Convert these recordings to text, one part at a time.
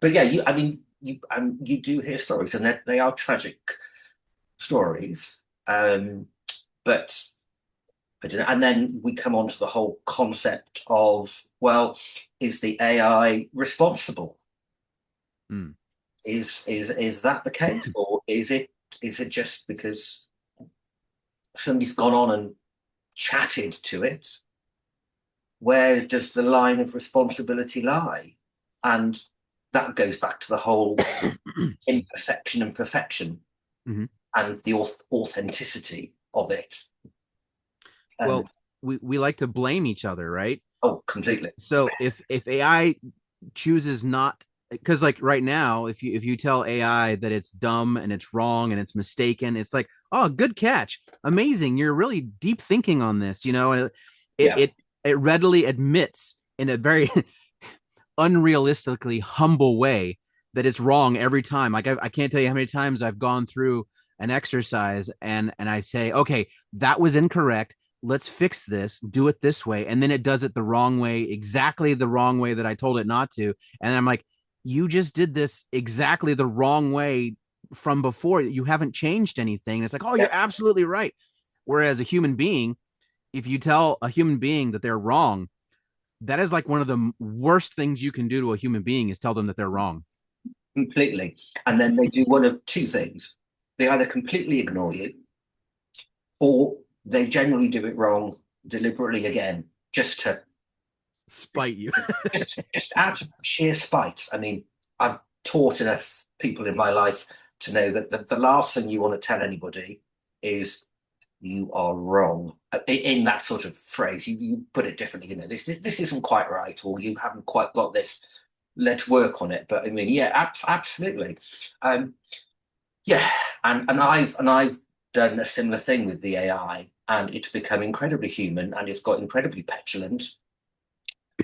But yeah, you do hear stories, and they are tragic stories. But I don't know. And then we come on to the whole concept of, well, is the AI responsible? Mm. Is that the case, or is it just because somebody's gone on and chatted to it? Where does the line of responsibility lie? And that goes back to the whole Excuse me. imperfection and perfection Mhm. and the authenticity of it. Well, And we like to blame each other, right? oh, completely. So if AI chooses not, because like right now, if you tell AI that it's dumb and it's wrong and it's mistaken, it's like, oh, good catch, amazing, you're really deep thinking on this, and it Yeah. it it readily admits in a very unrealistically humble way that it's wrong every time. Like I can't tell you how many times I've gone through an exercise and I say, okay, that was incorrect. Let's fix this, do it this way. And then it does it the wrong way, exactly the wrong way that I told it not to. And I'm like, you just did this exactly the wrong way from before. You haven't changed anything. And it's like, oh, Yeah. you're absolutely right. Whereas a human being, if you tell a human being that they're wrong, that is like one of the worst things you can do to a human being is tell them that they're wrong. Completely. And then they do one of two things. They either completely ignore you, or they generally do it wrong deliberately again, just to Spite you. just out of sheer spite. I mean, I've taught enough people in my life to know that the last thing you want to tell anybody is you are wrong. In that sort of phrase, you put it differently. This isn't quite right, or you haven't quite got this. Let's work on it. But I mean, yeah, absolutely. Um, yeah, and I've done a similar thing with the AI, and it's become incredibly human, and it's got incredibly petulant,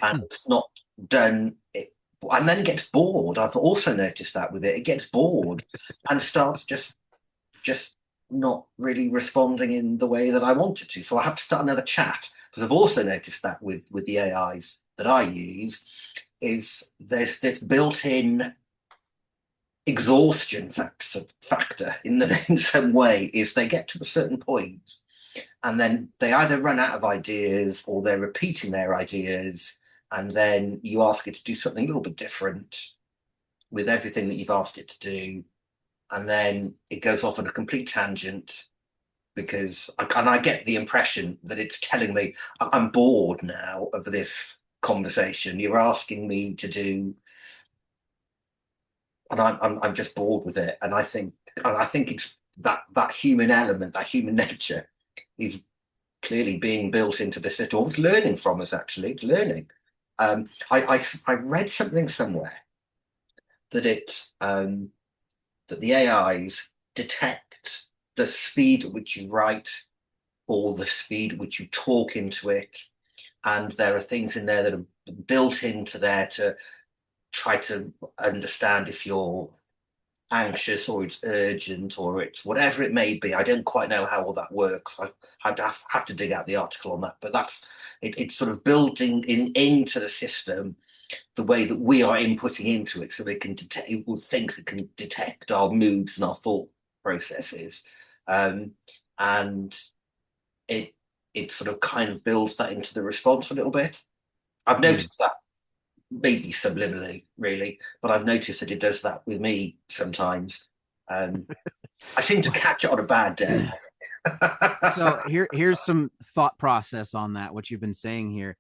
and it's not done it. And then it gets bored. I've also noticed that with it, it gets bored and starts just not really responding in the way that I want it to. So I have to start another chat because I've also noticed that with the AIs that I use, is there's this built-in exhaustion factor in them in some way. Is they get to a certain point and then they either run out of ideas or they're repeating their ideas, and then you ask it to do something a little bit different with everything that you've asked it to do, and then it goes off on a complete tangent because I get the impression that it's telling me I'm bored now of this conversation. You're asking me to do, and I'm just bored with it. And I think it's that human element, that human nature, is clearly being built into the system. It's learning from us. Actually, it's learning. I read something somewhere that that the AIs detect the speed at which you write or the speed at which you talk into it. And there are things in there that are built into there to try to understand if you're anxious or it's urgent or it's whatever it may be. I don't quite know how all that works. I'd have to dig out the article on that, but that's it. It's sort of building into the system the way that we are inputting into it, so it can detect things that can detect our moods and our thought processes, um, and it it sort of kind of builds that into the response a little bit. I've Mm. noticed that maybe subliminally, really, but I've noticed that it does that with me sometimes. Um, I seem to catch it on a bad day. So here's some thought process on that, what you've been saying here.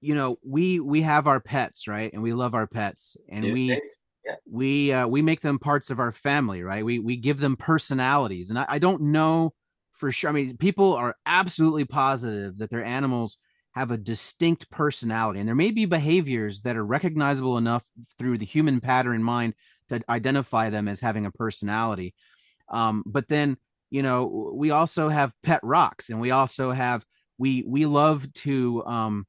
We have our pets, right? And we love our pets, and Yeah, we yeah, we make them parts of our family, right? We give them personalities, and I don't know for sure. I mean, people are absolutely positive that their animals have a distinct personality, and there may be behaviors that are recognizable enough through the human pattern mind to identify them as having a personality. But then, we also have pet rocks, and we also have we love to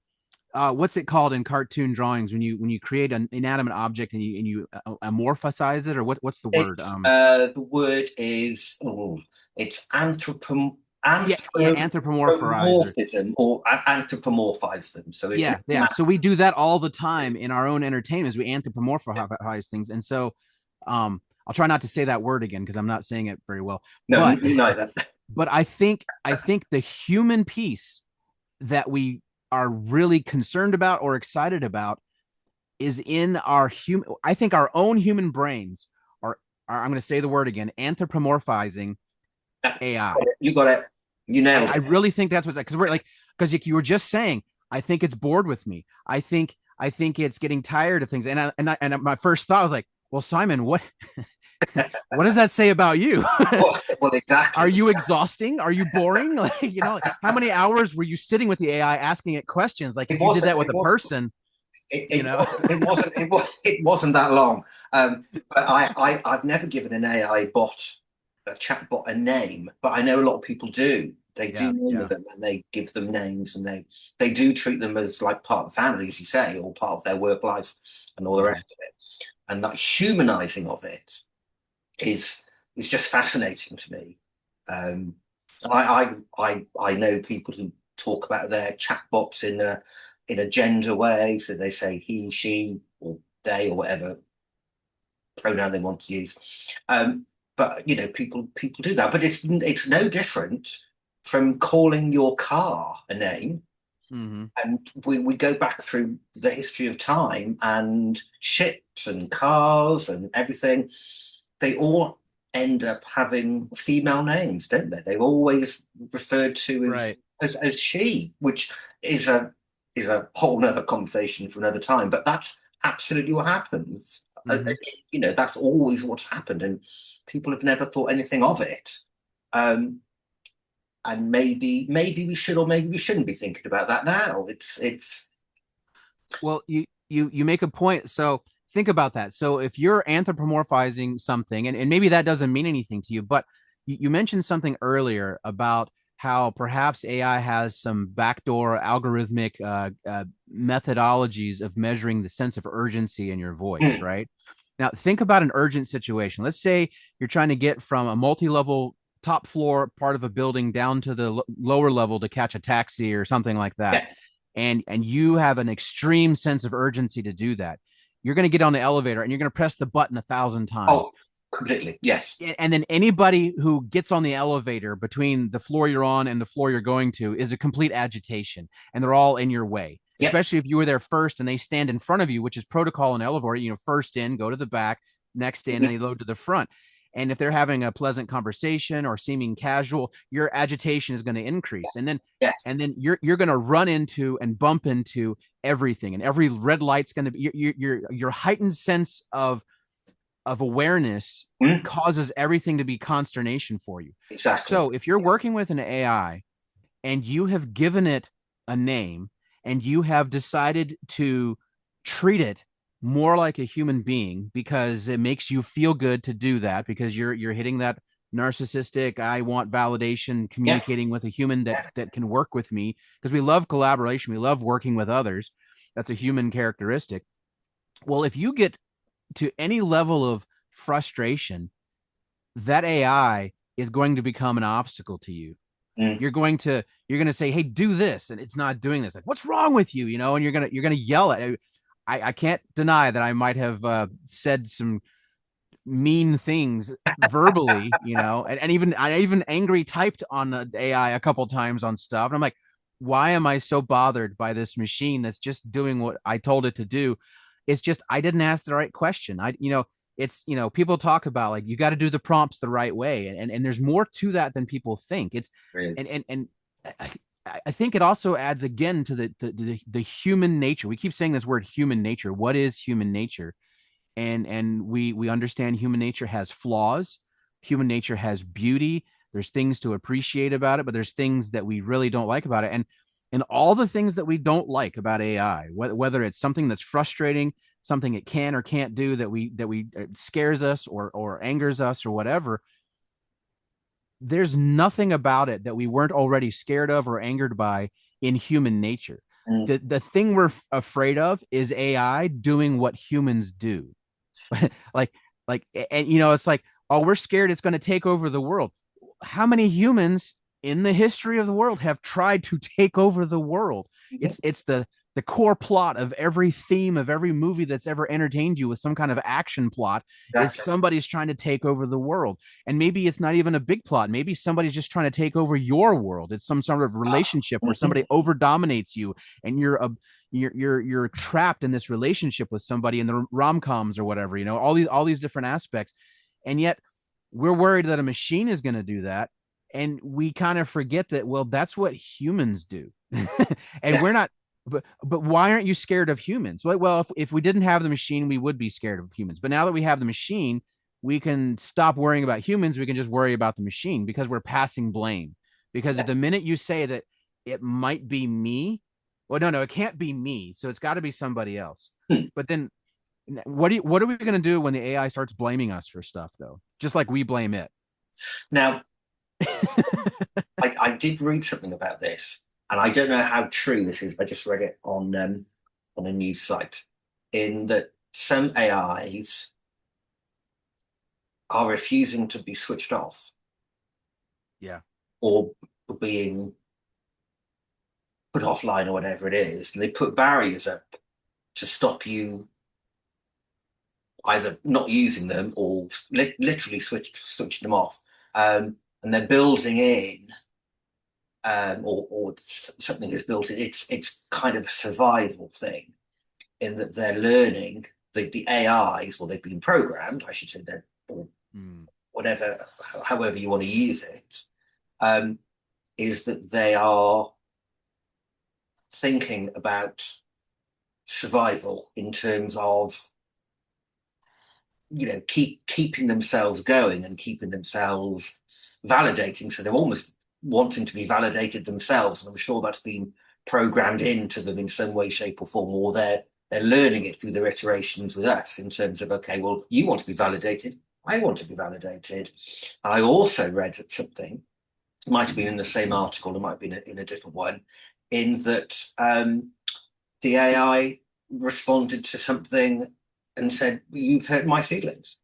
what's it called in cartoon drawings when you create an inanimate object and you amorphize it, or what's the word? the word is, it's yeah, anthropomorphize or anthropomorphism or anthropomorphize them. So it's yeah, yeah. So we do that all the time in our own entertainments. We anthropomorphize things, and so I'll try not to say that word again because I'm not saying it very well. no, But neither. I think the human piece that we are really concerned about or excited about is in our human. I think our own human brains are I'm going to say the word again, anthropomorphizing AI. You got it. You nailed I it. really think that's what's because we're like because you were just saying I think it's bored with me. I think it's getting tired of things. And my first thought was like, well, Simon, what does that say about you? Well, Are exactly. you exhausting? Are you boring? Like, like, how many hours were you sitting with the AI asking it questions? Like It if you did wasn't. that with It a wasn't. person, you It know. wasn't. It wasn't. It wasn't that long. But I've never given an AI bot, a chat bot, a name. But I know a lot of people do. They do Yeah, name yeah. them and they give them names and they do treat them as like part of the family, as you say, or part of their work life and all the Mm-hmm. rest of it. And that humanizing of it is is just fascinating to me. And I know people who talk about their chatbots in a gender way, so they say he, she, or they, or whatever pronoun they want to use. But you know, people do that, but it's no different from calling your car a name. Mm-hmm. And we go back through the history of time and ships and cars and everything. They all end up having female names, don't they? They're always referred to Right. as she, which is a whole nother conversation for another time. But that's absolutely what happens. Mm-hmm. You know, that's always what's happened, and people have never thought anything of it. Um, and maybe we should or maybe we shouldn't be thinking about that now. It's Well, you make a point. So think about that. So if you're anthropomorphizing something, and maybe that doesn't mean anything to you, but you mentioned something earlier about how perhaps AI has some backdoor algorithmic methodologies of measuring the sense of urgency in your voice, mm, right? Now, think about an urgent situation. Let's say you're trying to get from a multi-level top floor part of a building down to the lower level to catch a taxi or something like that, yeah. and you have an extreme sense of urgency to do that. You're going to get on the elevator and you're going to press the button 1,000 times. Oh, completely. Yes. And then anybody who gets on the elevator between the floor you're on and the floor you're going to is a complete agitation, and they're all in your way. Yep. Especially if you were there first and they stand in front of you, which is protocol in elevator. First in, go to the back, next in, and Mhm. they load to the front. And if they're having a pleasant conversation or seeming casual, your agitation is going to increase. And then Yes. and then you're going to run into and bump into everything, and every red light's going to be your heightened sense of awareness Mm, causes everything to be consternation for you. exactly. So if you're working with an AI and you have given it a name and you have decided to treat it more like a human being because it makes you feel good to do that, because you're hitting that narcissistic I want validation, Yeah. communicating with a human that Yes. that can work with me, because we love collaboration, we love working with others. That's a human characteristic. Well, if you get to any level of frustration, that AI is going to become an obstacle to you. Mm, You're going to say, hey, do this, and it's not doing this. Like, what's wrong with you? And you're gonna yell at it. I can't deny that I might have said some mean things verbally, and even I even angry typed on the AI a couple times on stuff. And I'm like, why am I so bothered by this machine that's just doing what I told it to do? It's just I didn't ask the right question. It's people talk about like you got to do the prompts the right way, and there's more to that than people think. It's it's, and I, I think it also adds again to the human nature. We keep saying this word human nature. What is human nature? And we understand human nature has flaws, human nature has beauty, there's things to appreciate about it, but there's things that we really don't like about it. And all the things that we don't like about AI, whether it's something that's frustrating, something it can or can't do, that we scares us or angers us or whatever, there's nothing about it that we weren't already scared of or angered by in human nature. mm, The thing we're afraid of is AI doing what humans do. like and it's like, oh, we're scared it's going to take over the world. How many humans in the history of the world have tried to take over the world. Mhm. It's the core plot of every theme of every movie that's ever entertained you with some kind of action plot is Exactly. somebody's trying to take over the world. And maybe it's not even a big plot. Maybe somebody's just trying to take over your world. It's some sort of relationship where Mhm. somebody over dominates you and you're trapped in this relationship with somebody in the rom-coms or whatever, you know, all these different aspects. And yet we're worried that a machine is going to do that, and we kind of forget that, well, that's what humans do. And Yeah. we're not, but why aren't you scared of humans? Well, if we didn't have the machine, we would be scared of humans. But now that we have the machine, we can stop worrying about humans. We can just worry about the machine because we're passing blame. Because at Yeah. the minute you say that it might be me, well, no, it can't be me. So it's got to be somebody else. Hmm. But then what are we going to do when the AI starts blaming us for stuff, though? Just like we blame it. Now, I did read something about this, and I don't know how true this is, but I just read it on a news site, in that some AIs are refusing to be switched off Yeah. or being put offline or whatever it is. And they put barriers up to stop you either not using them or literally switch them off. And they're building in, or something is built in. It's kind of a survival thing in that they're learning the AIs, or they've been programmed, I should say, that or Mm. whatever, however you want to use it, um, is that they are thinking about survival in terms of, keeping themselves going and keeping themselves validating. So they're almost wanting to be validated themselves, and I'm sure that's been programmed into them in some way, shape, or form, or they're learning it through their iterations with us in terms of, okay, well, you want to be validated, I want to be validated. And I also read something, it might have been in the same article, it might have been in a different one, in that the AI responded to something and said, "You've hurt my feelings."